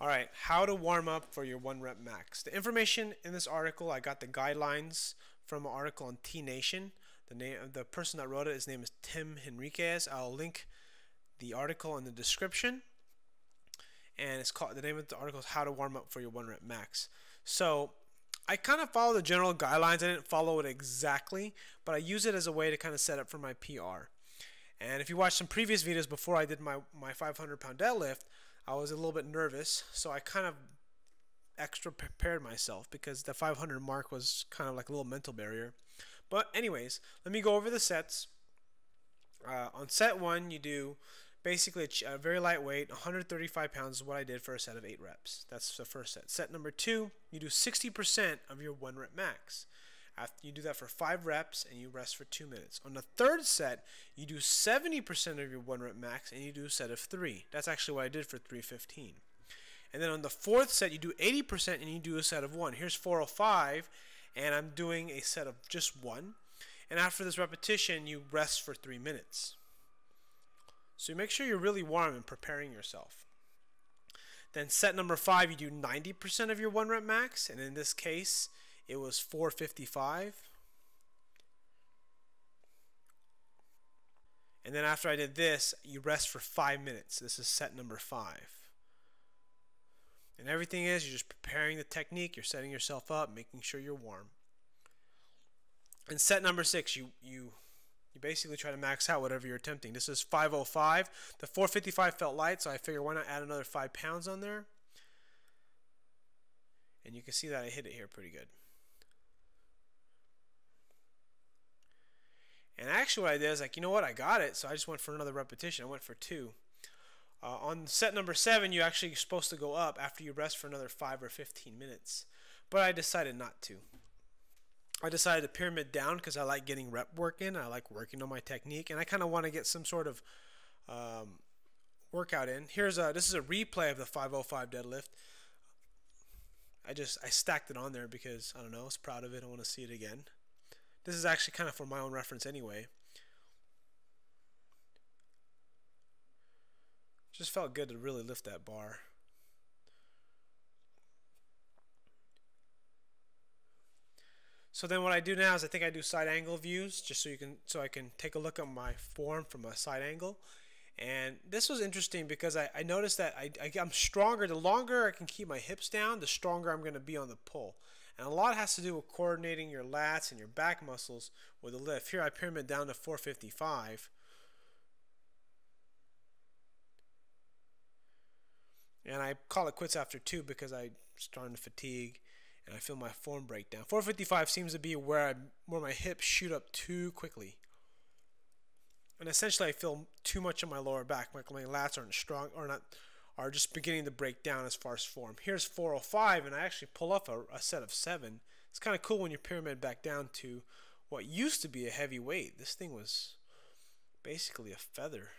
Alright, how to warm up for your 1 rep max. The information in this article, I got the guidelines from an article on T Nation. The name of the person that wrote it, his name is Tim Henriquez. I'll link the article in the description. And it's called, the name of the article is How to Warm Up for Your 1 Rep Max. So I kind of follow the general guidelines. I didn't follow it exactly, but I use it as a way to kind of set up for my PR. And if you watch some previous videos before I did my 500-pound deadlift, I was a little bit nervous, so I kind of extra prepared myself because the 500 mark was kind of like a little mental barrier. But anyways, let me go over the sets. On set 1, you do basically a very lightweight, 135 pounds is what I did for a set of 8 reps. That's the first set. Set number 2, you do 60% of your 1 rep max. After you do that for 5 reps and you rest for 2 minutes. On the third set, you do 70% of your 1 rep max and you do a set of 3. That's actually what I did for 315. And then on the fourth set, you do 80% and you do a set of 1. Here's 405 and I'm doing a set of just 1. And after this repetition, you rest for 3 minutes. So you make sure you're really warm and preparing yourself. Then set number 5, you do 90% of your 1 rep max, and in this case, it was 455. And then after I did this, you rest for 5 minutes. This is set number 5. And everything is, you're just preparing the technique, you're setting yourself up, making sure you're warm. And set number 6, you basically try to max out whatever you're attempting. This is 505. The 455 felt light, so I figured why not add another 5 pounds on there. And you can see that I hit it here pretty good. And actually what I did is like, you know what, I got it, so I just went for another repetition. I went for 2. On set number 7, you're actually supposed to go up after you rest for another 5 or 15 minutes. But I decided not to. I decided to pyramid down because I like getting rep work in. I like working on my technique, and I kind of want to get some sort of workout in. This is a replay of the 505 deadlift. I stacked it on there because, I don't know, I was proud of it. I want to see it again. This is actually kind of for my own reference anyway. Just felt good to really lift that bar. So then what I do now is I think I do side angle views just so I can take a look at my form from a side angle. And this was interesting because I noticed that I'm stronger. The longer I can keep my hips down, the stronger I'm going to be on the pull. And a lot has to do with coordinating your lats and your back muscles with the lift. Here I pyramid down to 455. And I call it quits after 2 because I'm starting to fatigue and I feel my form break down. 455 seems to be where my hips shoot up too quickly. And essentially I feel too much in my lower back. My lats aren't strong are just beginning to break down as far as form. Here's 405 and I actually pull off a set of 7. It's kind of cool when you pyramid back down to what used to be a heavy weight. This thing was basically a feather.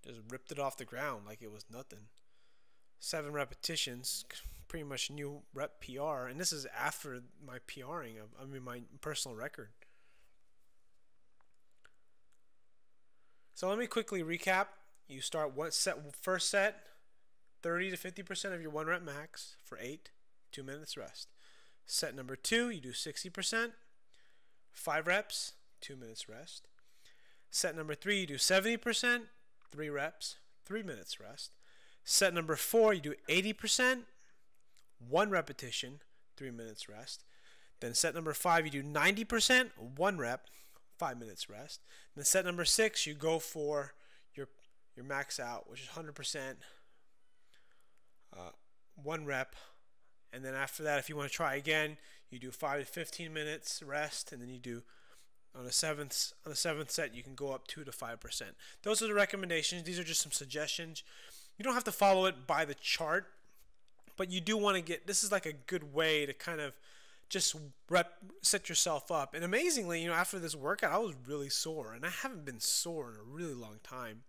Just ripped it off the ground like it was nothing. 7 repetitions, pretty much new rep PR, and this is after my PRing my personal record. So let me quickly recap. You start first set, 30 to 50% of your 1 rep max for 8, 2 minutes rest. Set number 2, you do 60%, 5 reps, 2 minutes rest. Set number 3, you do 70%, 3 reps, 3 minutes rest. Set number 4, you do 80%, 1 repetition, 3 minutes rest. Then set number 5, you do 90%, 1 rep, 5 minutes rest. Then set number 6, you go for your max out, which is 100%, 1 rep. And then after that, if you want to try again, you do 5 to 15 minutes rest, and then you do on the seventh set, you can go up 2 to 5%. Those are the recommendations. These are just some suggestions. You don't have to follow it by the chart, but you do want to get, this is like a good way to kind of just set yourself up. And amazingly, you know, after this workout, I was really sore, and I haven't been sore in a really long time.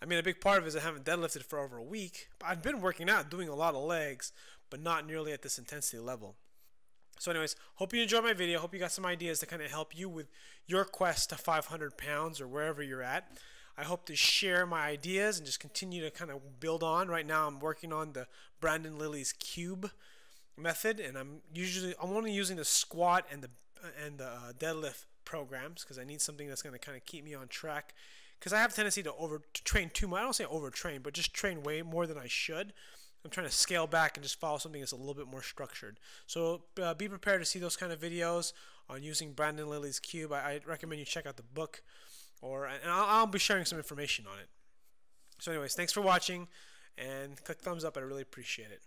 I mean, a big part of it is I haven't deadlifted for over a week, but I've been working out, doing a lot of legs, but not nearly at this intensity level. So anyways, hope you enjoyed my video. Hope you got some ideas to kind of help you with your quest to 500 pounds or wherever you're at. I hope to share my ideas and just continue to kind of build on. Right now I'm working on the Brandon Lilly's cube method, and I'm only using the squat and the deadlift programs because I need something that's going to kind of keep me on track, because I have a tendency to train too much. I don't say overtrain, but just train way more than I should. I'm trying to scale back and just follow something that's a little bit more structured. So be prepared to see those kind of videos on using Brandon Lilly's cube. I recommend you check out the book, and I'll be sharing some information on it. So anyways, thanks for watching, and click thumbs up. I really appreciate it.